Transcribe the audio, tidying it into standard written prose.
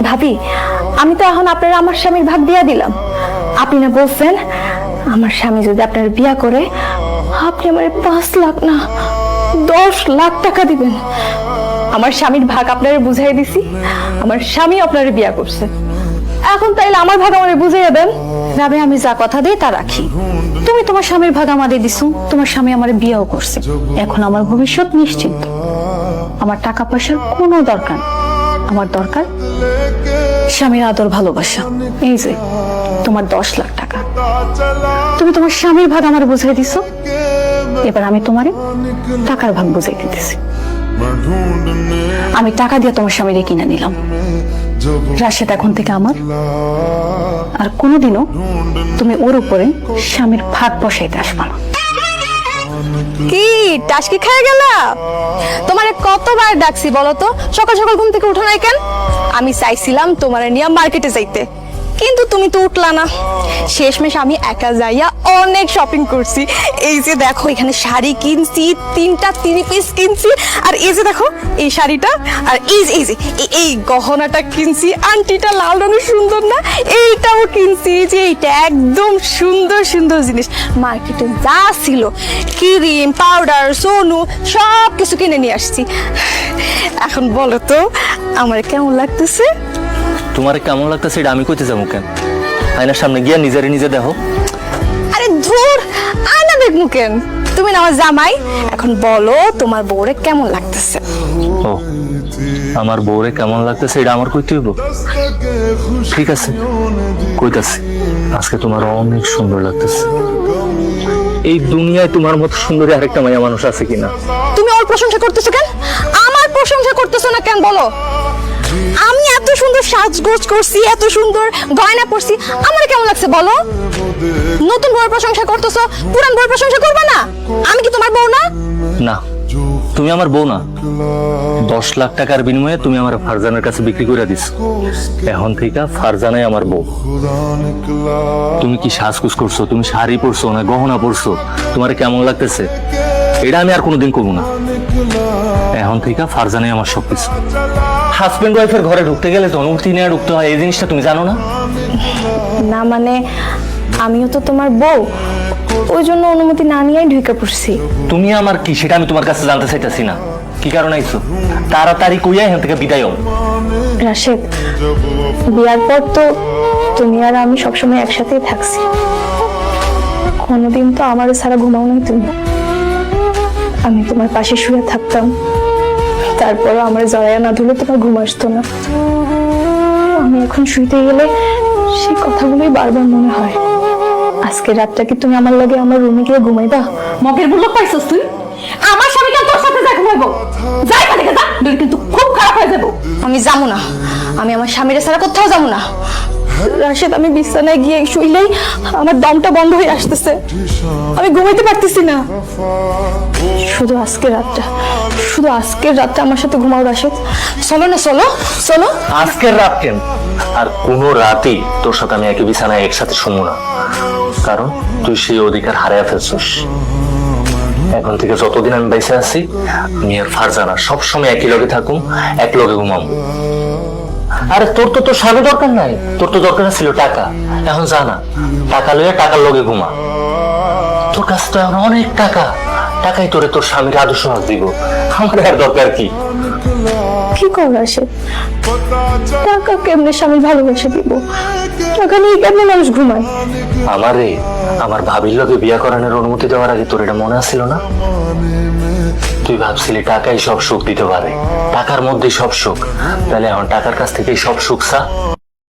ভাবি, আমি তো এখন আপনারা আমার স্বামীর ভাগ দিয়া দিলাম। আপনি না বলছেন আমার স্বামী যদি আপনার বিয়া করে আপনি আমার 5 লাখ না 10 লাখ টাকা দিবেন। আমার স্বামীর ভাগ আপনারে বুঝাই দিছি, আমার স্বামী আপনারে বিয়া করছে। এখন তাইলে আমার ভাগ আমারে বুঝাইয়া দেন। রাবে, আমি যা কথা দিই তা রাখি। তুমি তোমার স্বামীর ভাগ আমাদের দিছো, তোমার স্বামী আমার বিয়েও করছে। এখন আমার ভবিষ্যৎ নিশ্চিত। আমার টাকা পয়সার কোনো দরকার নেই। আমার দরকার স্বামীর আদর, ভালোবাসা। এই যে তোমার 10 লাখ টাকা, তুমি তোমার স্বামীর ভাগ আমার বুঝাই দিছো, এবার আমি তোমারে টাকার ভাগ বুঝাই দিতেছি। আমি টাকা দিয়ে তোমার স্বামীরে কিনে নিলাম। রাশেদ এখন থেকে আমার, আর কোনোদিনও তুমি ওর উপরে স্বামীর ভাগ বসাইতে আসবা না। কি টাসকি খেয়ে গেলা? তোমারে কতবার ডাকছি বলো তো, সকাল সকাল ঘুম থেকে উঠো নাই কেন? আমি চাইছিলাম তোমারে নিয়ে মার্কেটে যাইতে, কিন্তু তুমি তো উঠলা না। শেষমেশ আমি একা যাইয়া অনেক শপিং করছি। এই যে দেখো, এখানে শাড়ি কিনছি, 3টা 3 পিস কিনছি। আর এই যে দেখো এই শাড়িটা, আর এই গহনাটা কিনছি। আন্টিটা লাল রঙের সুন্দর না? এইটাও কিনছি। এই যে এইটা একদম সুন্দর সুন্দর জিনিস। মার্কেটে যা ছিল ক্রিম, পাউডার, সোনু সব কিছু কিনে নিয়ে আসছি। এখন বলো তো আমার কেমন লাগতেছে? তোমার কেমন লাগতেছে এটা আমি কইতে যাবো কেন? আয়নার সামনে গিয়া নিজে দেখো। আরে ধুর, আয়না দেখবো কেন? তুমি না আমার জামাই। এখন বলো তোমার বউরে কেমন লাগতেছে? ও, আমার বউরে কেমন লাগতেছে এটা আমার কইতে হইব? ঠিক আছে, কইতাছি। আজকে তোমার অনেক সুন্দর লাগতেছে। এই দুনিয়ায় তোমার মতো সুন্দরী আরেকটা মায়া মানুষ আছে কিনা? তুমি ওর প্রশংসা করতেছো কেন? আমার প্রশংসা করতেছো না কেন বলো? আমি এত সুন্দর সাজগোজ করছি, এত সুন্দর গয়না পরছি, আমার কেমন লাগছে বলো? নতুন বউয়ের প্রশংসা করতেছো, পুরান বউয়ের প্রশংসা করবে না? আমি কি তোমার বউ না? না, তুমি আমার বউ না। 10 লাখ টাকার বিনিময়ে তুমি আমার ফারজানের কাছে বিক্রি করে দিছো। এখন থেকে ফারজানাই আমার বউ। তুমি কি সাজগোজ করছো, তুমি শাড়ি পরছো না গহনা পরছো, তোমার কেমন লাগতেছে এটা আমি আর কোনোদিন করবো না। এখন থেকে ফারজানাই আমার সবকিছু। হাজবেন্ড ওয়াইফের ঘরে ঢুকতে গেলে তো অনুমতি নিয়ে ঢুকতে হয়, এই জিনিসটা তুমি জানো না? না মানে আমিও তো তোমার বউ, ওই জন্য অনুমতি না নিয়েই ঢুকে পড়ছি। তুমি আমার কি সেটা আমি তোমার কাছে জানতে চাইতেছি না। কি কারণ আইছো? তাড়াতাড়ি কইয়া এখান থেকে বিদায় হও। রাশেদ, বিয়ার পর তো তুমি আর আমি সবসময় একসাথেই থাকছি। কোনোদিন তো আমার ছাড়া ঘুমাও নাই তুমি। আমি তোমার পাশে শুয়ে থাকতাম, তারপরও আমার জড়াইয়া না ধরলে তোমার ঘুম আসতো না। আমি এখন শুইতে গেলে সেই কথাগুলোই বারবার মনে হয়। আজকে রাতটা কি তুমি আমার লাগে আমার রুমে গিয়ে ঘুমাইবা? মগের বুলো পাইছস তুই? আমার স্বামীকে তোর সাথে যা ঘুমাইবো, যাই না দেখে যা, নইলে কিন্তু খুব খারাপ হয়ে যাবো। আমি যাবো না, আমি আমার স্বামীর ছাড়া কোথাও যাবো না। রাশেদ, আমি বিছানায় গিয়ে শুইলেই আমার দমটা বন্ধ হয়ে আসতেছে, আমি ঘুমাইতে পারতেছি না। শুধু আজকের রাতটা আমার সাথে ঘুমাও রাশেদ। চলো না, চলো চলো। আজকের রাত কেন, আর কোনো রাতেই তোর সাথে আমি একই বিছানায় একসাথে শুনবো না। কারণ তুই সেই অধিকার হারাইয়া ফেলছিস। এখন থেকে যতদিন আমি বেঁচে আছি, আমি আর ফারজানা সবসময় একই লগে থাকুম, এক লগে ঘুমাবো। আরে তোর স্বামী দরকার নাই, তোর তো দরকার ছিল টাকা। এখন জানা টাকা লইয়া টাকার লগে ঘুমা। তোর কাছে তো এখন অনেক টাকা, টাকাই তোরে তোর স্বামীর আদর্শ ভাগ দিব। আমার আর দরকার কি? কি কর রাশেদ, টাকা কেমনে স্বামীর ভালোবাসা দিব? টাকা নিয়ে কেমনে মানুষ ঘুমায়? আমারে আমার ভাবির লগে বিয়া করানোর অনুমতি দেওয়ার আগে তোর এটা মনে আছিল না? তুই ভাবছিলি টাকাই সব সুখ দিতে পারে, টাকার মধ্যেই সব সুখ। তাহলে এখন টাকার কাছ থেকেই সব সুখ চা।